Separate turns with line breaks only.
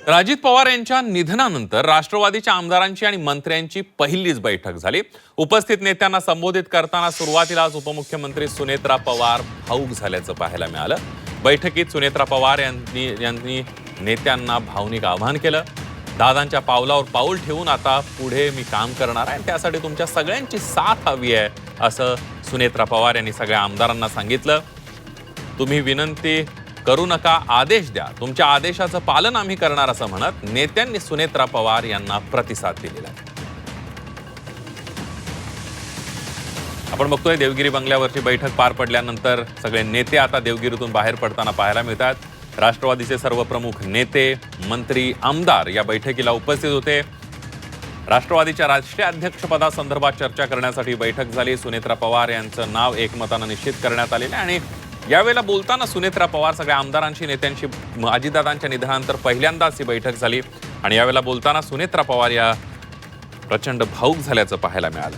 तर अजित पवार यांच्या निधनानंतर राष्ट्रवादीच्या आमदारांची आणि मंत्र्यांची पहिलीच बैठक झाली। उपस्थित नेत्यांना संबोधित करताना सुरुवातीलाच उपमुख्यमंत्री सुनेत्रा पवार भावूक झाल्याचं पाहायला मिळालं। बैठकीत सुनेत्रा पवार यांनी नेत्यांना भावनिक आवाहन केलं। दादांच्या पावलावर पाऊल ठेवून आता पुढे मी काम करणार आहे, त्यासाठी तुमच्या सगळ्यांची साथ हवी आहे असं सुनेत्रा पवार यांनी सगळ्या आमदारांना सांगितलं। तुम्ही विनंती करू नका, आदेश द्या, तुमच्या आदेशाचं पालन आम्ही करणार असं म्हणत नेत्यांनी सुनेत्रा पवार यांना प्रतिसाद दिलेला आहे। आपण बघतोय देवगिरी बंगल्यावरची बैठक पार पडल्यानंतर सगळे नेते आता देवगिरीतून बाहेर पडताना पाहायला मिळतात। राष्ट्रवादीचे सर्व प्रमुख नेते, मंत्री, आमदार या बैठकीला उपस्थित होते। राष्ट्रवादीच्या राष्ट्रीय अध्यक्षपदासंदर्भात चर्चा करण्यासाठी बैठक झाली। सुनेत्रा पवार यांचं नाव एकमतानं निश्चित करण्यात आलेलं आहे आणि यावेळेला बोलताना सुनेत्रा पवार सगळ्या आमदारांशी, नेत्यांशी अजितदादांच्या निधनानंतर पहिल्यांदाच ही बैठक झाली आणि यावेळेला बोलताना सुनेत्रा पवार या प्रचंड भावूक झाल्याचं पाहायला मिळालं।